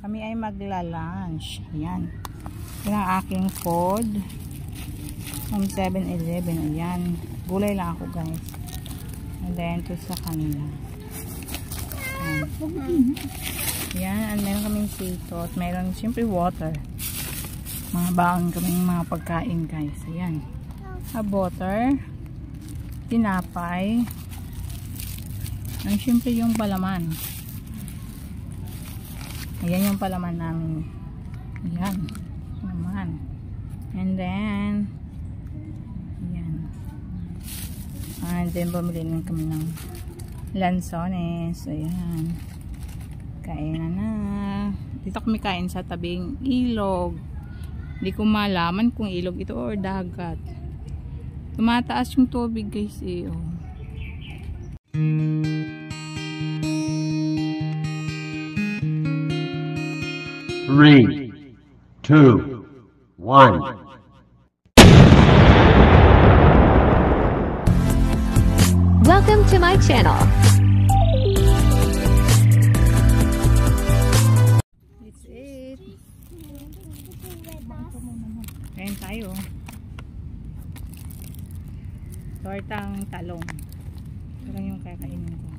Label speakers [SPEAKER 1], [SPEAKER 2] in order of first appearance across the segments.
[SPEAKER 1] Kami ay magla-lunch. Ayan. Yan ang aking food. From 7-Eleven. Ayan. Gulay lang ako, guys. And then, to sa kanila. Ayan. And meron kaming sito. At meron, siyempre, water. Mga baon kaming mga pagkain, guys. Ayan. Water. Tinapay. And siyempre, yung palaman. Ayan yung palaman namin. Ayan. Palaman. And then, ayan. And then, bumili lang kami ng lansones. Ayan. Kain na. Dito kami kain sa tabing ilog. Hindi ko malaman kung ilog ito or dagat. Tumataas yung tubig, guys. Eh, oh.
[SPEAKER 2] 3, 2, 1.
[SPEAKER 3] Welcome to my channel.
[SPEAKER 1] It's it. Kain tayo. Tortang talong. Ito lang yung kakainin ko.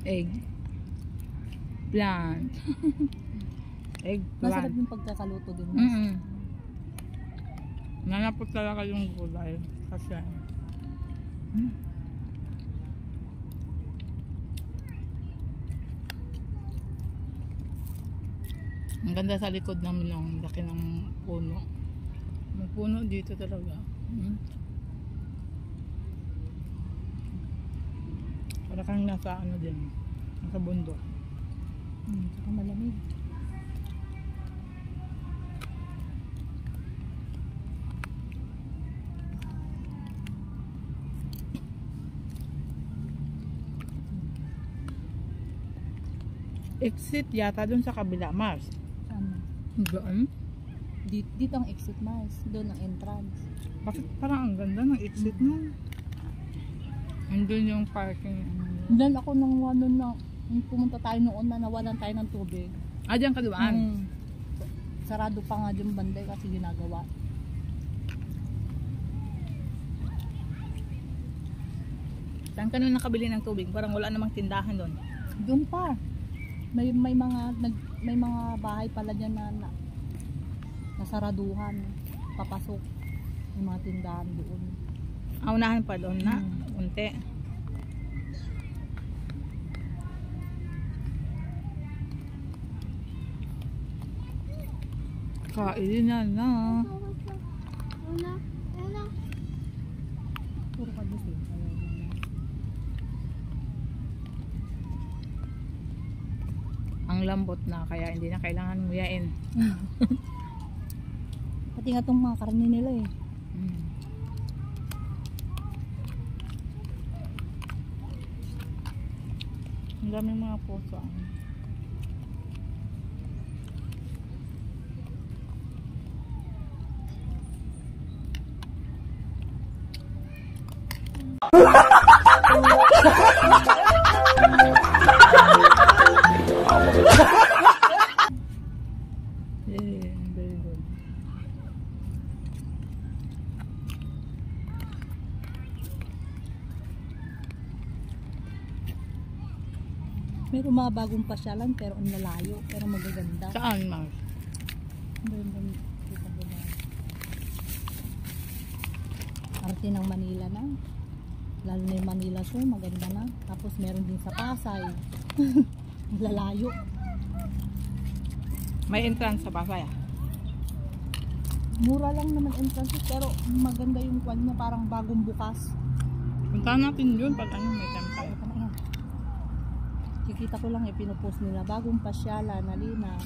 [SPEAKER 1] Egg. Plant. Egg
[SPEAKER 4] Masarap
[SPEAKER 1] plant.
[SPEAKER 4] yung pagkakaluto din.
[SPEAKER 1] Nanapot talaga yung gulay. Kasi ang ganda sa likod namin ng laki ng puno. May puno dito talaga. Para kang nasa ano din. Nasa bundok.
[SPEAKER 4] Saka malamig.
[SPEAKER 1] Exit yata dun sa kabila, Mars.
[SPEAKER 4] Saan?
[SPEAKER 1] Doon?
[SPEAKER 4] Dito ang exit Mars. Doon ang entrance.
[SPEAKER 1] Bakit parang ang ganda ng exit nun? Andun yung parking.
[SPEAKER 4] Doon ako nang ano na nung pumunta tayo noon na nawalan tayo ng tubig.
[SPEAKER 1] Ah, dyan ka dumaan?
[SPEAKER 4] Sarado pa nga yung banday kasi ginagawa.
[SPEAKER 1] Saan ka nun nakabili ng tubig? Parang wala namang tindahan doon.
[SPEAKER 4] Doon pa. May mga bahay pala diyan na nasaraduhan. Papasok yung mga tindahan doon.
[SPEAKER 1] Ah, unahan pa doon na. Unti. Kainan na.
[SPEAKER 4] Puro ka gusto.
[SPEAKER 1] Ang lambot na kaya hindi na kailangan nguyain.
[SPEAKER 4] Pati nga tong mga karne nila eh.
[SPEAKER 1] Ang daming mga puso. Yeah, very good.
[SPEAKER 4] Meron mga bagong pasyalan pero ang lalayo. Pero magaganda.
[SPEAKER 1] Saan, Mars?
[SPEAKER 4] Arte ng Manila na. Lalo na yung Manila Zoo, maganda na. Tapos meron din sa Pasay. Lalayo.
[SPEAKER 1] May entrance sa Pasay.
[SPEAKER 4] Mura lang naman entrance pero maganda yung kwan niya, parang bagong bukas.
[SPEAKER 1] Puntahan natin yun pag ano, may time tayo.
[SPEAKER 4] Kikita ko lang pinupost nila, bagong pasyalan, nalina.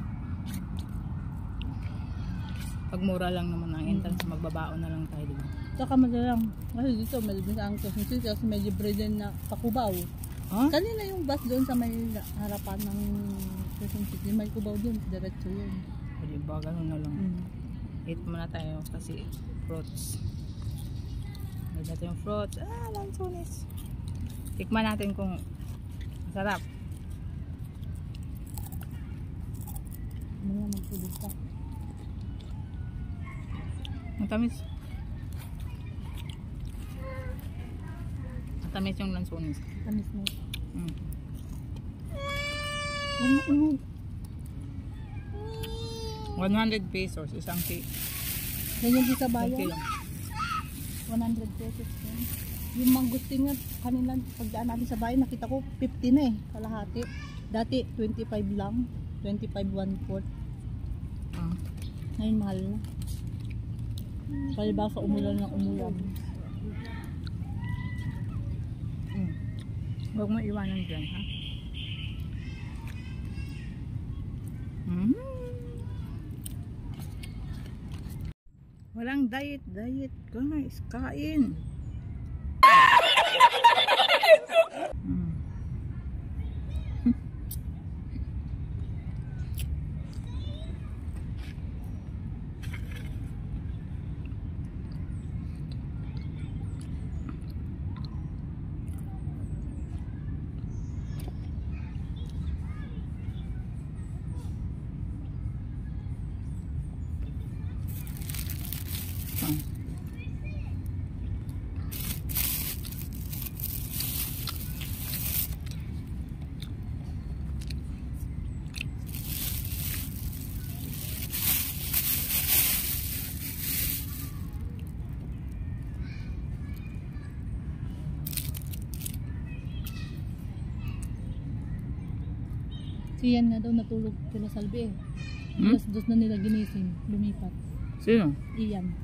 [SPEAKER 1] Pag mura lang naman ang entrance, magbabaon na lang tayo dito.
[SPEAKER 4] Tsaka madalang, kasi dito medyo sa ang Quezon City, kasi medyo breeden na Pakubaw.
[SPEAKER 1] Huh?
[SPEAKER 4] Kanina yung bus doon sa may harapan ng Quezon City, may Kubaw doon, diretso yun.
[SPEAKER 1] O diba, ganun na lang. Eat muna tayo kasi fruits. Nagda yung fruits. Ah, lansones. Tikman natin kung masarap.
[SPEAKER 4] Ano yan, magpulog ka.
[SPEAKER 1] Matamis. Matamis yung lansones.
[SPEAKER 4] Tamis mo.
[SPEAKER 1] 100 pesos isang cake.
[SPEAKER 4] Ganyan din sa
[SPEAKER 1] Isang
[SPEAKER 4] bayan.
[SPEAKER 1] kilo.
[SPEAKER 4] 100 pesos yun. Yung mangustin nga, kanila pagdaan natin sa bayan, nakita ko 50 na eh, kalahati. Dati 25 lang, 25 1/4.
[SPEAKER 1] Ah.
[SPEAKER 4] Ngayon mahal na. Kaya ba sa umulan ng umulan.
[SPEAKER 1] Huwag mo iwanan dyan, ha? Walang diet, guys. Kain.
[SPEAKER 4] Si Ian nga daw natulog kila Salve eh.
[SPEAKER 1] Hmm?
[SPEAKER 4] Dos na nila ginising, lumipat.
[SPEAKER 1] Sino?
[SPEAKER 4] Ian.